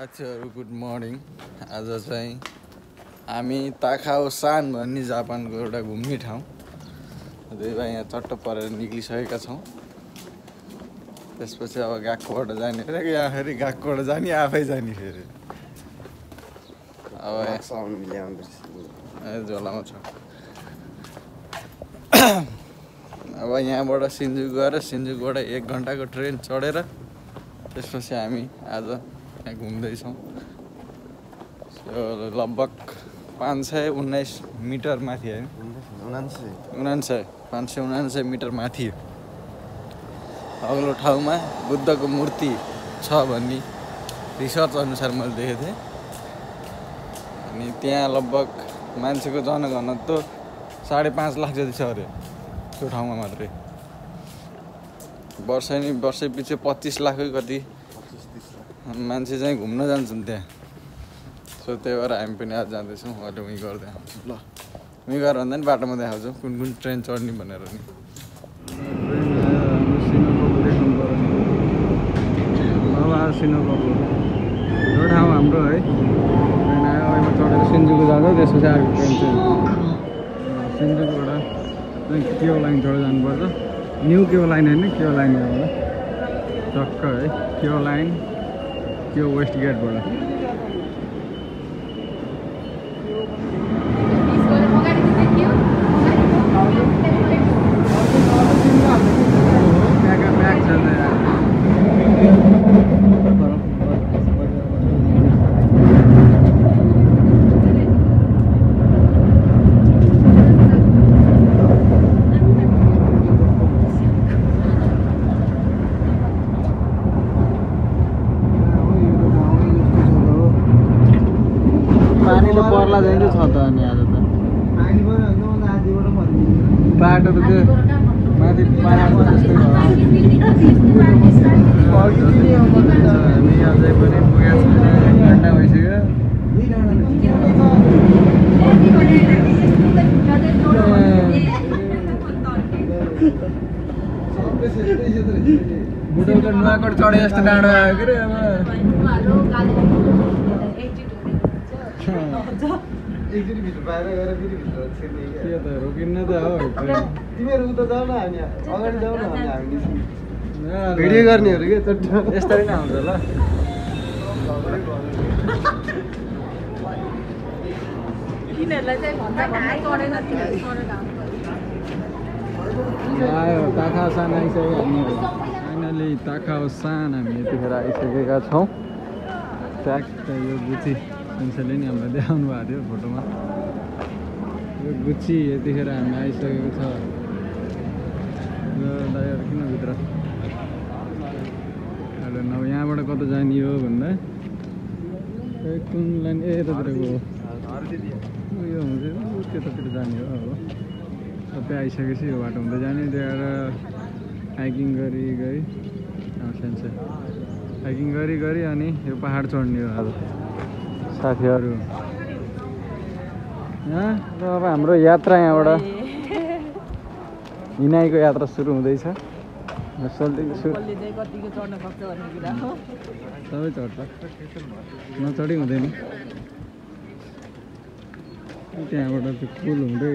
साथीहरु good morning. आज चाहिँ हामी ताखाओ सान भन्ने जापानको एउटा घुम्ने ठाउँ दुई भाइ यहाँ चट्ट परेर निक्लिसकेका छौँ। त्यसपछि अब गएकोबाट जाने रे यहाँ फेरि गएकोबाट जाने आफै जाने फेरि अब झोलामा छ। अब यहाँबाट सिन्जु गएर सिन्जुबाट 1 घन्टाको ट्रेन चढेर त्यसपछि हामी आज यहाँ घुम्दैछौँ। लगभग 519 मिटर माथि है 579 मिटर माथि अग्लो ठाउँमा बुद्धको मूर्ति छ भन्ने रिसर्च अनुसार मैले देखेको थिएँ। अनि त्यहाँ लगभग मान्छेको जनघनत्व 5.5 लाख जति छ अरे त्यो ठाउँमा मात्रै। वर्षै पछि 25 लाखै कति मान्छे चाहिँ घुम्न जान्छन् त्यहाँ। सो त्यही भएर हामी पनि आज जाँदैछौँ। अहिले उहीँ गर्दै आउँछौँ। ल उहीँ गएर भन्दा नि बाटोमा देखाउँछौँ कुन कुन ट्रेन चढ्ने भनेर नि। सिनोकपुर यो ठाउँ हाम्रो है। ट्रेन आयो अहिले चढेर सिन्जुको जाँदा त्यसपछि आएको ट्रेन चाहिँ सिन्जुकोबाट केओ लाइन चढेर जानुपर्छ। न्यू केओ लाइन होइन केओ लाइन होला टक्क है। केओ लाइन केओ वेस्ट गेटबाट पर्ला जाइन्छ छ त। अनि आज त बाटो त त्यो माथि पाहाडमा जस्तै भयो। हामी अझै पनि पुगेको छैन 1 घन्टा भइसक्यो। बुढोको नुवाकोट चढे जस्तो डाँडो आयो के रे अब। रोकिन्न त हो तिमीहरू उता जाऊ न हामी अगाडि जाऊ न हामी भिडियो गर्नेहरू के यस्तै नै आउँछ ल। आयो ताखाओ सान आइसक्यो हामी। फाइनली ताखाओ सान हामी यतिखेर आइसकेका छौँ। ट्याक्क यो गुची मान्छेले नि हामीलाई देखाउनु भएको थियो फोटोमा। यो गुची यतिखेर हामी आइसकेको छ। ड्राइभर किन भित्र अब यहाँबाट कता जाने हो भन्दा कुन लाइन यतातिरको यो हुन्छ त्यतातिर जाने हो। अब सबै आइसकेपछि यो बाटो हुँदै जाने। त्यहाँबाट हाइकिङ गरी हाइकिङ गरी अनि यो पहाड चढ्ने हो आज साथीहरू। र अब हाम्रो यात्रा यहाँबाट हिँडाइको यात्रा सुरु हुँदैछ। सबै चढ्छ नचढी हुँदैन। त्यहाँबाट त्यो पुल हुँदै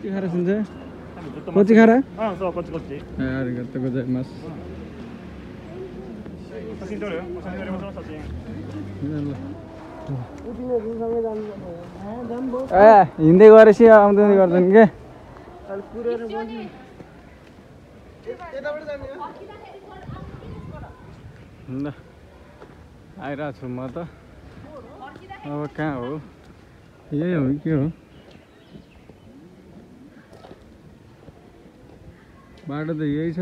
के खाएर सुन्छ कोची खाएर गोजाइमास। हिँड्दै गरेपछि आउँदै गर्छन् के आइरहेको छु म त। अब कहाँ हो यही हो के हो बाटो त यही छ।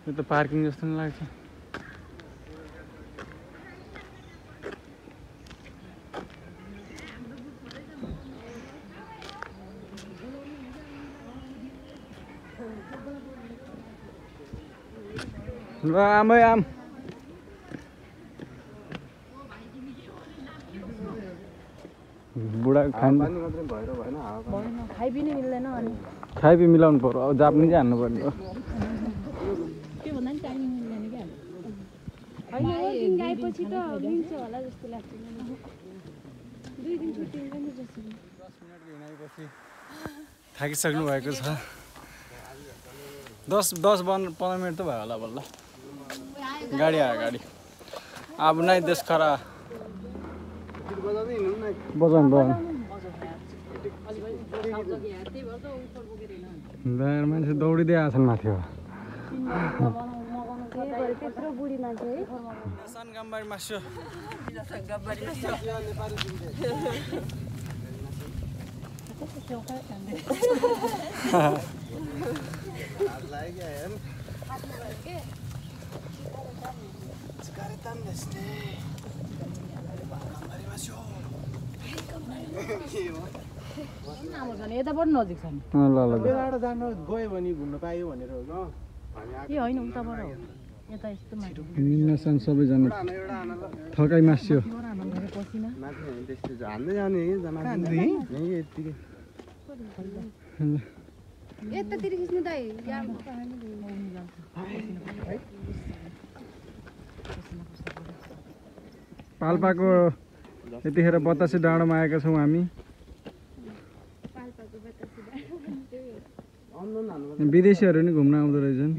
यो त पार्किङ जस्तो नि लाग्छ। आम बुढा खाइ पिइ मिलाउनु पर्यो। अब जाप्ने चाहिँ हान्नु पर्ने हो। हैन गएपछि त मिल्छ होला जस्तो लाग्छ मलाई 2 दिन छुट्टी हुन्छ नि जस्तो 10 मिनेटको हिँडाइपछि थाकिसक्नु भएको छ 10-15 मिनट त भयो होला बल्ल गाडी आयो गाडी अब नै देश खरा बजाउनु भयो मान्छे दौडिँदै आछन् माथि त्यत्रो बुढी मान्छे है सान गम्बारी मासु यताबाट नजिक छ नि बेलाबाट जान गयो भने घुम्न पायो भनेर हो ए होइन उताबाट हो यता यस्तो माटो मिन्नसन सबैजना थकाइ मास्यो हान्दै जाने यतातिर खिच्नु दाइ पाल्पाको यतिखेर बतासे डाँडोमा आएका छौँ हामी विदेशीहरू नि घुम्न आउँदो रहेछन्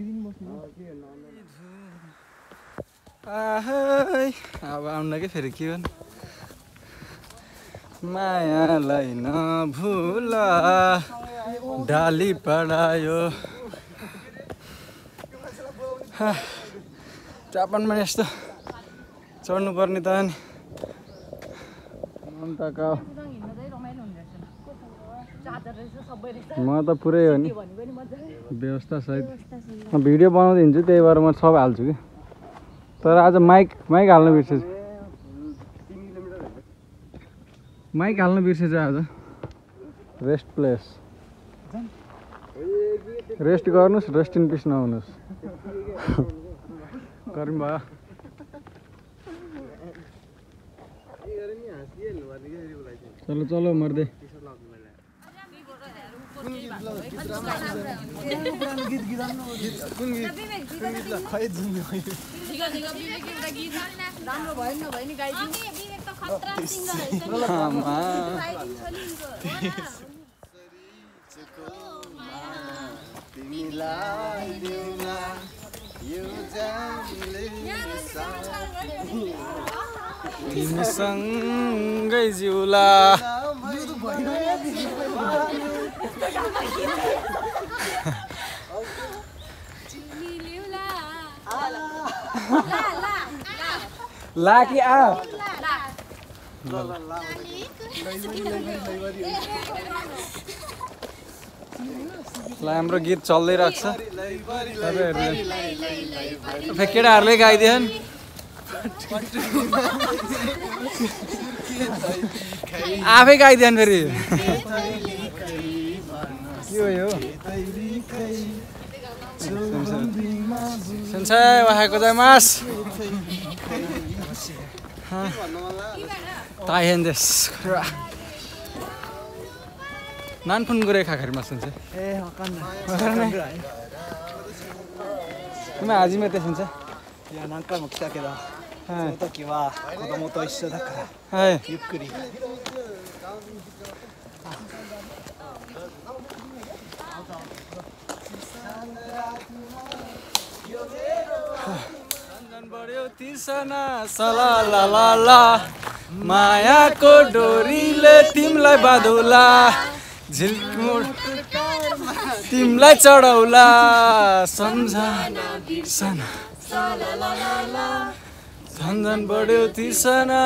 अब आउन के फेरि के गर्नु मायालाई नभुल डाली पढायो जापानमा यस्तो चढ्नु पर्ने त नि अन्त म त पुरै हो नि व्यवस्था सहित भिडियो बनाउँदै हिँड्छु त्यही भएर म सब हाल्छु कि तर आज माइक हाल्नु बिर्सेछु आज रेस्ट प्लेस रेस्ट गर्नुहोस् रेस्ट इन पिस नहुनुहोस् गर्नु भयो चलो चलो मर्दै तिमीसँगै जिउला ला कि आ हाम्रो गीत चल्दै राख्छ केटाहरूले गाइदिएन् आफै गाइदिएन् फेरि के हो यो सेन्साई ओहाएको जाइमास ताइहेन देश नानफुन गुरे खाखरी मास सेन्साई तुम्हें आज में सेन्साई いや何回も来たけど、その時は子供と一緒だから、ゆっくり。मायाको डोरीले तिमीलाई बाँधौला झिल्मुड तिमीलाई चढाउला सम्झना बिर्सना झन्झन बढ्यो तिर्सना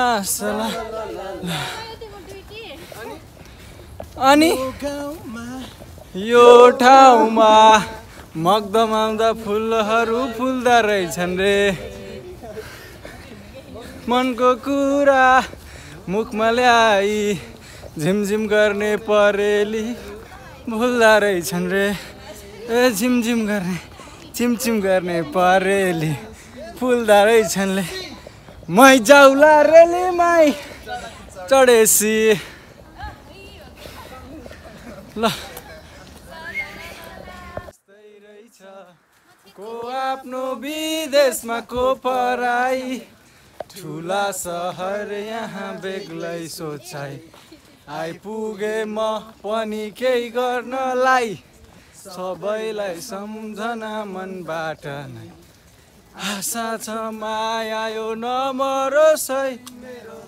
अनि यो ठाउँमा मग्दम आउँदा फुलहरू फुल्दा रहेछन् रे मनको कुरा मुखमा ल्याई झिमझिम गर्ने परेली भुल्दा रहेछन् रे ए झिमझिम गर्ने चिमचिम गर्ने परेली फुल्दा रहेछन् रे मै जाउला रेलीमै चढेसी ल को आफ्नो विदेशमा को पराई ठुला सहर यहाँ बेग्लै सोचाइ आइपुगे म पनि केही गर्नलाई सबैलाई सम्झना मनबाट नै आशा छ माया यो नमरोस् है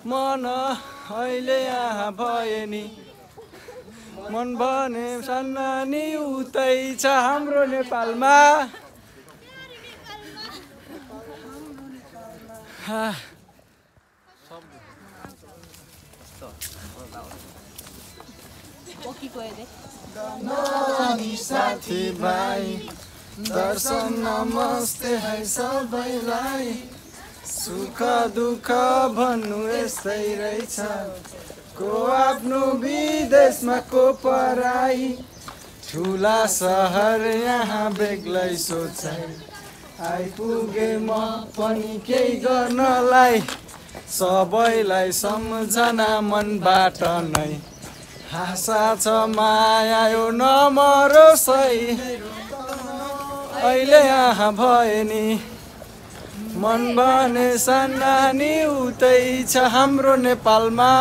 मन अहिले यहाँ भए नि मन भने सन्नानी उतै छ हाम्रो नेपालमा साथी भाइ दर्शन नमस्ते है सबैलाई सुख दुःख भन्नु यस्तै रहेछ को आफ्नो विदेशमा को पराई ठुला सहर यहाँ बेग्लै सोचाइ आइपुगे म पनि केही गर्नलाई सबैलाई सम्झना मनबाट नै आशा छ माया यो नमरोस् है अहिले यहाँ भए नि मन भने सन्नानी उतै छ हाम्रो नेपालमा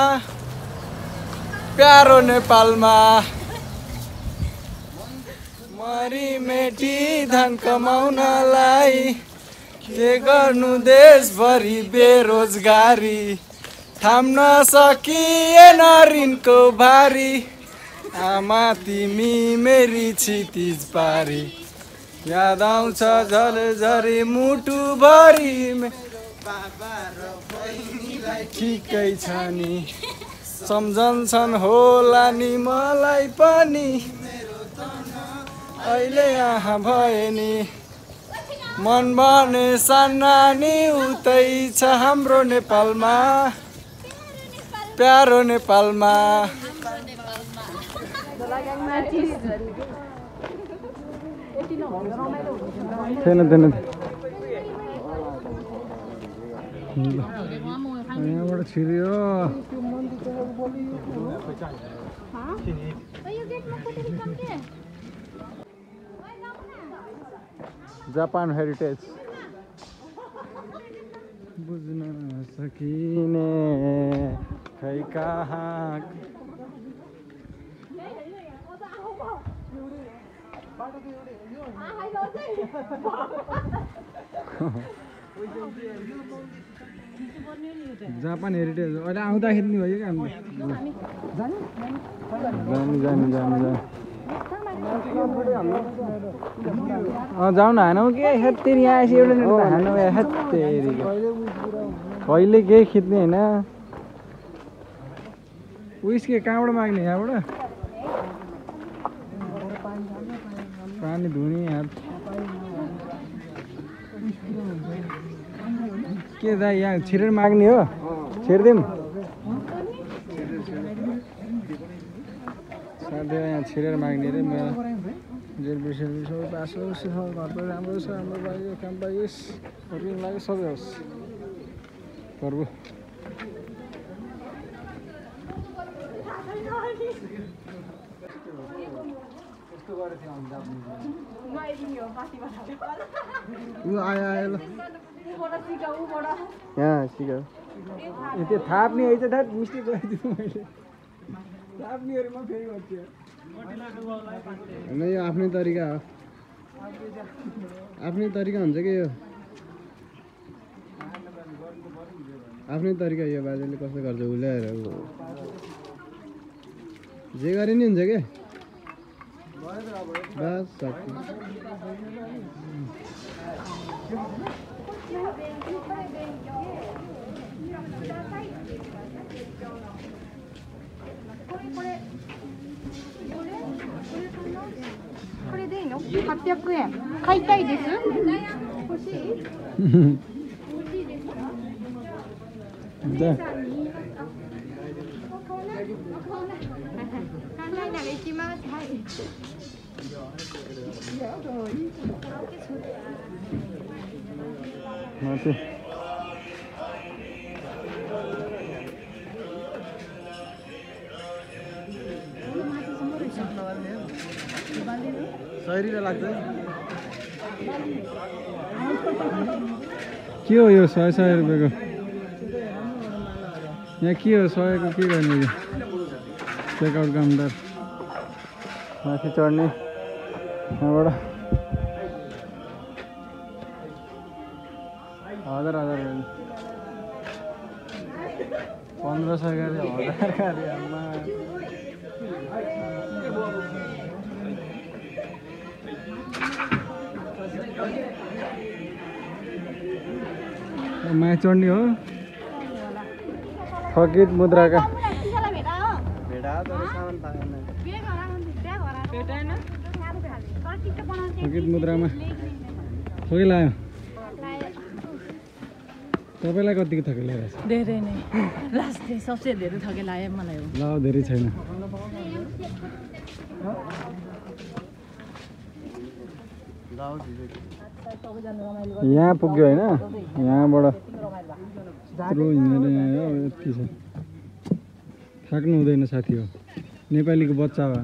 प्यारो नेपालमा मरी मेटी धन कमाउनलाई के गर्नु देशभरि बेरोजगारी थाम्न सकिएन ऋणको भारी आमा तिमी मेरी क्षितिज पारी याद आउँछ झरी मुटुभरि बाबा र बहिनीलाई ठिकै छ नि सम्झन्छन् होला नि मलाई पनि अहिले यहाँ भए नि मन भने सन्नानी उतै छ हाम्रो नेपालमा प्यारो नेपालमा थिएन यहाँबाट छिर्यो जापान हेरिटेज बुझ्न सकिने खै कहाँ जापान हेरिटेज अहिले आउँदाखेरि नि भयो क्या जाउँ न हानौँ के हेत्तेरी यहाँ आएपछि एउटा हान्नु हेत्तेरी कहिले केही खिच्ने होइन उइस के कहाँबाट माग्ने यहाँबाट पानी धुने हात के दा यहाँ छिरेर माग्ने हो छिर्दिउँ साथै यहाँ छिरेर माग्ने अरे मेरो जेल बिर्सेर सबै पास होस् घर पनि राम्रो छ राम्रो लाग्यो काम पाइयोस् ऋण लाग्यो सबै होस् प्रभु आयो ल यहाँ सिकाऊ त्यो थाप्ने है चाहिँ मिस्टेक गरिदिनु मैले थाप्नेहरूमा फेरि गर्छु होइन यो आफ्नै तरिका हो आफ्नै तरिका हुन्छ कि यो आफ्नै तरिका यो बाजेले कस्तो गर्छ उल्याएर जे गरे नि हुन्छ क्या बस सक्योこれでいいの？800円。買いたいです。欲しい？じゃあ。行きます。はい。待て。सही लाग्छ के हो यो 100 रुपियाँको यहाँ के हो 100 को के गर्ने यो चेकआउट काउन्टर माथि चढ्ने यहाँबाट 1000 1500 गरी 1000 गरी आम्मा माथि चढ्ने हो थकित मुद्राका थकित मुद्रामा थोकै लाग्यो तपाईलाई कतिको थके लागेछ धेरै नै लास्टै सबसे धेरै थके लाग्यो मलाई हो ल धेरै छैन यहाँ पुग्यो हैन यहाँबाट यत्रो हिँडेर यहाँ आयो यति छ थाक्नु हुँदैन साथी हो नेपालीको बच्चा हो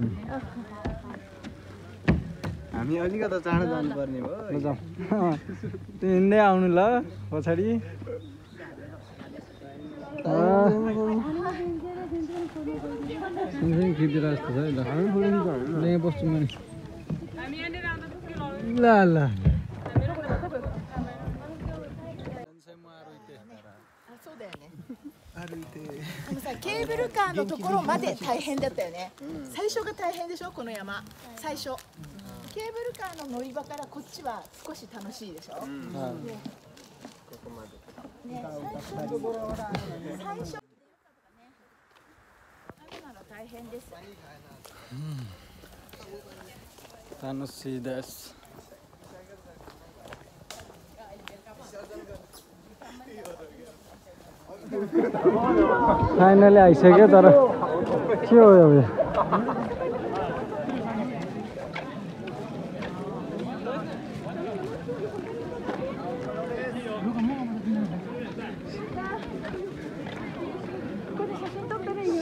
हामी अलिकति चाँडो जानुपर्ने भयो ल जाऊ त्यो हिँड्दै आउनु ल पछाडि खिचिरहेको जस्तो छ है ल यहाँ बस्छु म ल लケーブルカーのところまで大変だったよね。最初が大変でしょこの山。最初。ケーブルカーの乗り場からこっちは少し楽しいでしょ。ここまで。ね、最初。大変です。楽しいです。फाइनली आइसक्यो तर के हो यो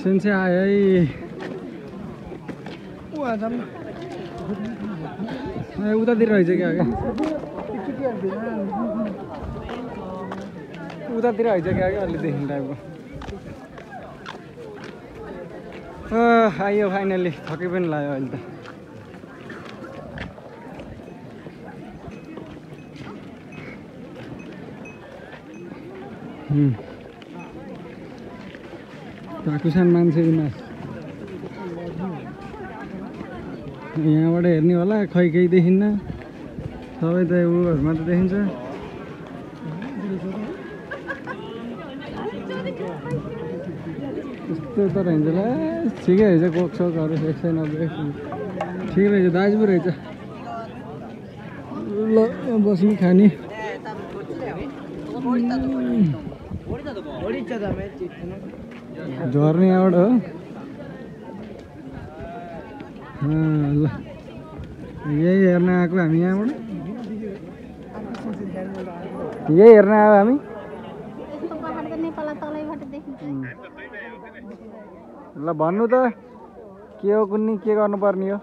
सिन्से आयो है उतातिर रहेछ क्या उतातिर आइज क्या अलि देखिने टाइपको आयो फाइनली थकै पनि लाग्यो अहिले त पाकुसान मान्छे यहाँबाट हेर्ने होला खै केही देखिन्न सबै त उहरूमा त देखिन्छ त्यस्तो त रहेछ ल ठिकै रहेछ कोकसोकहरू 190 ठिक रहेछ दाजु पो रहेछ ल बस्ने खाने झर्ने यहाँबाट हो ल यही हेर्न आएको हामी यहाँबाट यही हेर्न आयो हामी ल भन्नु त के हो कुन्नी के गर्नुपर्ने हो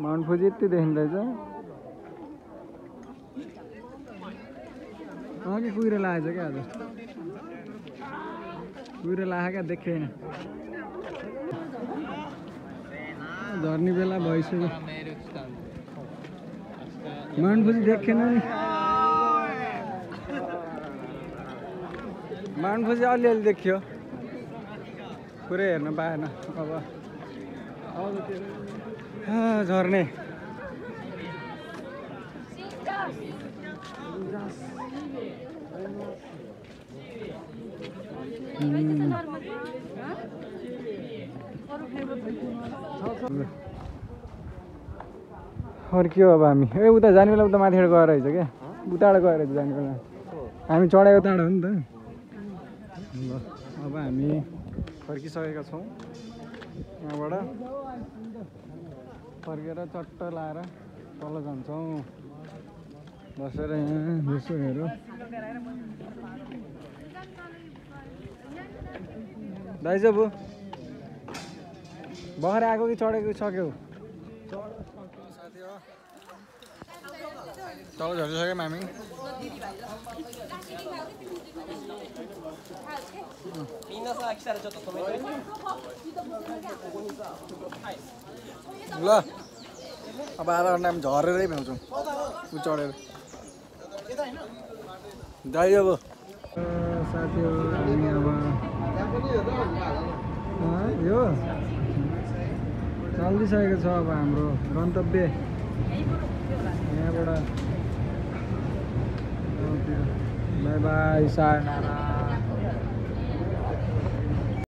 माउन्ट फुजी यति देखिँदैछ अघि कुहिरो लागेछ क्या आज कुहिरो लाग्यो क्या देखेन झर्ने बेला भइसक्यो माउन्ट फुजी देखेन नि माउन्ट फुजी अलिअलि देखियो पुरै हेर्न पाएन अब झर्ने फर्कियो अब हामी ए उता जाने बेला उता माथिबाट गएर रहेछ क्या उताबाट गएर रहेछ जाने बेला हामी चढाएको टाढो हो नि त ल अब हामी फर्किसकेका छौँ यहाँबाट फर्केर चट्ट लाएर तल जान्छौँ बसेर यहाँ यसो हेरौँ दाइजो बु भर्खर आएको कि चढेको सक्यौ तल झरिसक्यो मामी ल अब आधा घन्टामा झरेरै भ्याउँछौँ उ चढेर जाइ अब साथीहरू हामी अब यो चल्दिसकेको छ अब हाम्रो गन्तव्य यहाँबाट बाई बाई सायनारा